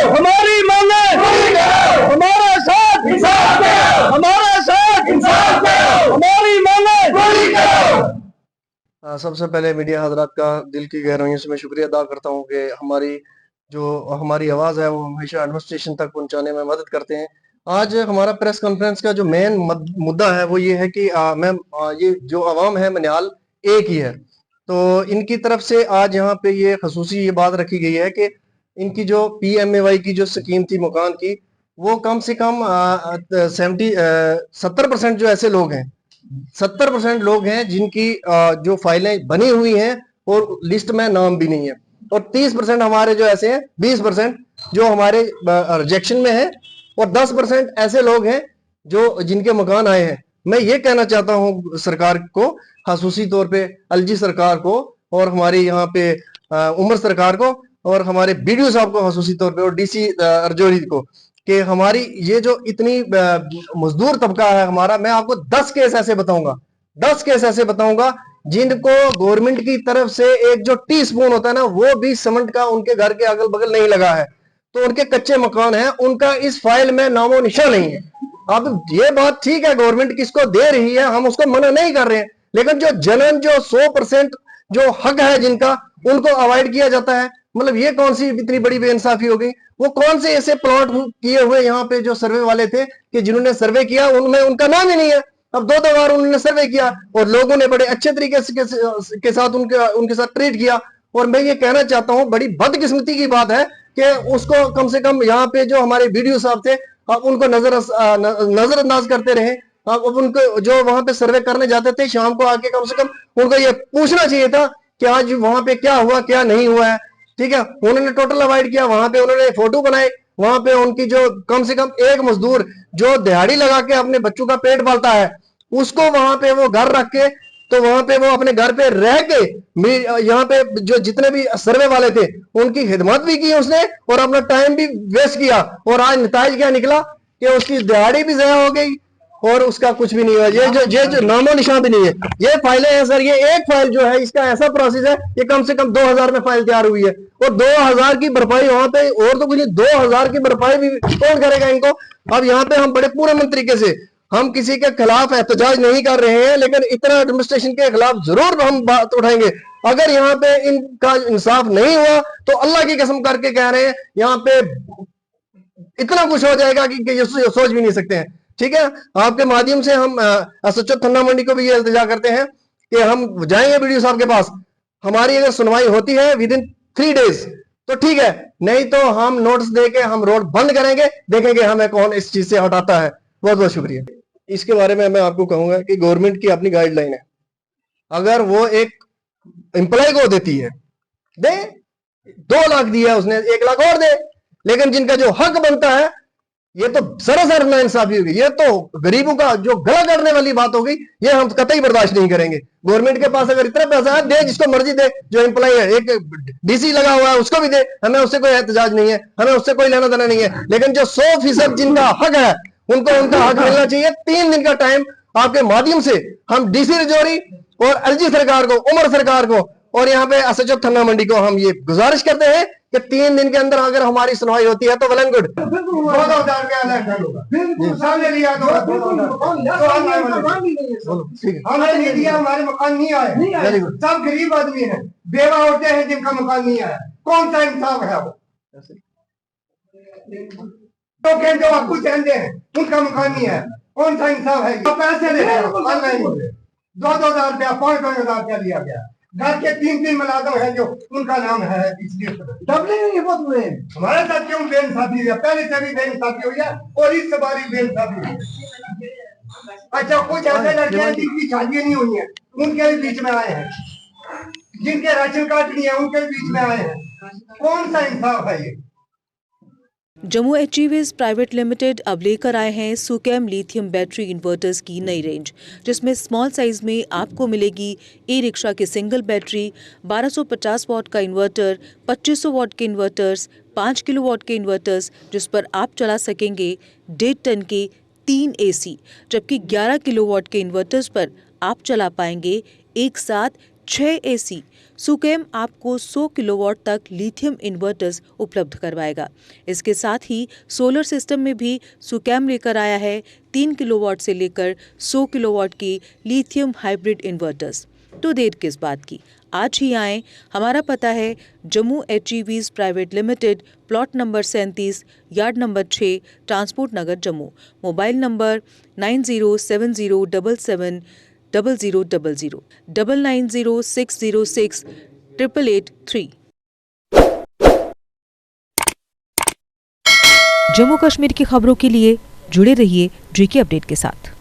हमारी मांगे पूरी करो, हमारा साथ इंसाफ करो, हमारा साथ इंसाफ करो, हमारी मांगे पूरी करो। सबसे पहले मीडिया हजरात का दिल की गहराइयों से मैं शुक्रिया अदा करता हूँ कि हमारी आवाज़ है वो हमेशा एडमिनिस्ट्रेशन तक पहुंचाने में मदद करते हैं। आज हमारा प्रेस कॉन्फ्रेंस का जो मेन मुद्दा है वो ये है कि ये जो आवाम है मनिहाल एक ही है, तो इनकी तरफ से आज यहाँ पे ये खसूसी ये बात रखी गई है कि इनकी जो PMAY की जो स्कीम थी मकान की, वो कम से कम 70% जो ऐसे लोग हैं, 70% लोग हैं जिनकी जो फाइलें बनी हुई हैं और लिस्ट में नाम भी नहीं है, और 30% हमारे जो ऐसे हैं, 20% जो हमारे रिजेक्शन में है, और 10% ऐसे लोग हैं जो जिनके मकान आए हैं। मैं ये कहना चाहता हूं सरकार को, खासूसी तौर पे एलजी सरकार को, और हमारी यहाँ पे उमर सरकार को, और हमारे BDO साहब को खासूसी तौर पे, और DC रजौरी को, कि हमारी ये जो इतनी मजदूर तबका है हमारा, मैं आपको 10 केस ऐसे बताऊंगा, 10 केस ऐसे बताऊंगा जिनको गवर्नमेंट की तरफ से एक जो टी-स्पून होता है ना, वो भी सीमेंट का उनके घर के अगल बगल नहीं लगा है, तो उनके कच्चे मकान हैं, उनका इस फाइल में नामो निशान नहीं है। अब ये बात ठीक है, गवर्नमेंट किसको दे रही है, हम उसको मना नहीं कर रहे हैं, लेकिन जो जनन जो 100% जो हक है जिनका, उनको अवॉइड किया जाता है। मतलब ये कौन सी इतनी बड़ी बेइंसाफी हो गई? वो कौन से ऐसे प्लॉट किए हुए यहाँ पे जो सर्वे वाले थे कि जिन्होंने सर्वे किया उनमें उनका नाम ही नहीं है। अब 2 बार उन्होंने सर्वे किया और लोगों ने बड़े अच्छे तरीके के साथ उनके साथ ट्रीट किया। और मैं ये कहना चाहता हूँ, बड़ी बदकिस्मती की बात है कि उसको कम से कम यहाँ पे जो हमारे BDO साहब थे, आप उनको नजरअंदाज करते रहे। अब उनको जो वहां पे सर्वे करने जाते थे शाम को आके, कम से कम उनको ये पूछना चाहिए था कि आज वहां पे क्या हुआ क्या नहीं हुआ है। ठीक है, उन्होंने टोटल अवॉइड किया। वहां पे उन्होंने फोटो बनाए, वहां पे उनकी जो कम से कम एक मजदूर जो दिहाड़ी लगा के अपने बच्चों का पेट पालता है, उसको वहां पे वो घर रख के, तो वहां पे वो अपने घर पे रह के यहाँ पे जो जितने भी सर्वे वाले थे उनकी खिदमत भी की उसने और अपना टाइम भी वेस्ट किया, और आज नताइज क्या निकला कि उसकी दिहाड़ी भी जया हो गई और उसका कुछ भी नहीं हुआ। ये जो नामो निशान भी नहीं है। ये फाइलें हैं सर, ये एक फाइल जो है इसका ऐसा प्रोसेस है, ये कम से कम 2000 में फाइल तैयार हुई है, और 2000 की भरपाई वहां पे, और तो कुछ नहीं, 2000 की भरपाई भी कौन करेगा इनको? अब यहाँ पे हम बड़े पूरे मन तरीके से, हम किसी के खिलाफ एहतजाज नहीं कर रहे हैं, लेकिन इतना एडमिनिस्ट्रेशन के खिलाफ जरूर हम बात उठाएंगे। अगर यहाँ पे इनका इंसाफ नहीं हुआ तो अल्लाह की कसम करके कह रहे हैं, यहाँ पे इतना कुछ हो जाएगा कि ये सोच भी नहीं सकते हैं। ठीक है, आपके माध्यम से हम SHO थन्ना मंडी को भी ये इल्तिजा करते हैं कि हम जाएंगे BDO साहब के पास, हमारी अगर सुनवाई होती है विदिन 3 डेज तो ठीक है, नहीं तो हम नोटिस देके हम रोड बंद करेंगे, देखेंगे हमें कौन इस चीज से हटाता है। बहुत बहुत शुक्रिया। इसके बारे में मैं आपको कहूंगा कि गवर्नमेंट की अपनी गाइडलाइन है, अगर वो एक एम्प्लॉय को देती है, दे, 2 लाख दिया उसने, 1 लाख और दे, लेकिन जिनका जो हक बनता है, ये तो सरासर नाइंसाफी होगी, ये तो गरीबों का जो गला काटने वाली बात होगी, ये हम कतई बर्दाश्त नहीं करेंगे। गवर्नमेंट के पास अगर इतना पैसा है, दे, जिसको मर्जी दे, जो एम्प्लॉय है, एक DC लगा हुआ है उसको भी दे, हमें उससे कोई एहतजाज नहीं है, हमें उससे कोई लेना देना नहीं है, लेकिन जो 100% जिनका हक है उनको उनका हक मिलना चाहिए। 3 दिन का टाइम आपके माध्यम से हम DC रजौरी और LG सरकार को, उमर सरकार को और यहाँ पे SHO थन्ना मंडी को हम ये गुजारिश करते हैं कि 3 दिन के अंदर अगर हमारी सुनवाई होती है तो वेल एंड गुड। 2000 रुपया अलग होगा, बिल्कुल सामने लिया तो हमने नहीं दिया, हमारे मकान नहीं आए, सब गरीब आदमी है, बेवा औरतें हैं जिनका मकान नहीं आया, कौन सा इंसाफ है वो? तो जो आपको चाहते हैं उनका मकान नहीं है, कौन सा इंसाफ है? पैसे ले रहे हो ऑनलाइन, 2-2 रुपया 5-5 हजार रुपया दिया गया। घर के 3 मुलाजम है जो उनका नाम है, इसलिए नहीं बहुत हुए हमारे साथ क्यों बेइंसाफी हुई? पहले से भी बेइंसाफी हुई है और इस बारी बेइंसाफी हुई। अच्छा, कुछ ऐसे लड़के हैं जिनकी शादी नहीं हुई है, उनके भी बीच में आए हैं, जिनके राशन कार्ड नहीं है उनके भी बीच में आए हैं, कौन सा इंसाफ है ये? जम्मू एचीवेज प्राइवेट लिमिटेड अब लेकर आए हैं सुकेम लिथियम बैटरी इन्वर्टर्स की नई रेंज, जिसमें स्मॉल साइज में आपको मिलेगी ई-रिक्शा की सिंगल बैटरी, 1250 वॉट का इन्वर्टर, 2500 वॉट के इन्वर्टर्स, 5 किलोवाट के इन्वर्टर्स, जिस पर आप चला सकेंगे 1.5 टन के 3 AC, जबकि 11 किलोवाट के इन्वर्टर्स पर आप चला पाएंगे एक साथ 6 AC सुकेम आपको 100 किलोवाट तक लिथियम इन्वर्टर्स उपलब्ध करवाएगा। इसके साथ ही सोलर सिस्टम में भी सुकेम लेकर आया है 3 किलोवाट से लेकर 100 किलोवाट की लिथियम हाइब्रिड इन्वर्टर्स। तो देर किस बात की, आज ही आएं। हमारा पता है Jammu HEVs private limited, plot number 37, yard number 6, transport Nagar Jammu. Mobile number 9070770000, 9906068883। Jammu Kashmir की खबरों के लिए जुड़े रहिए GK अपडेट के साथ।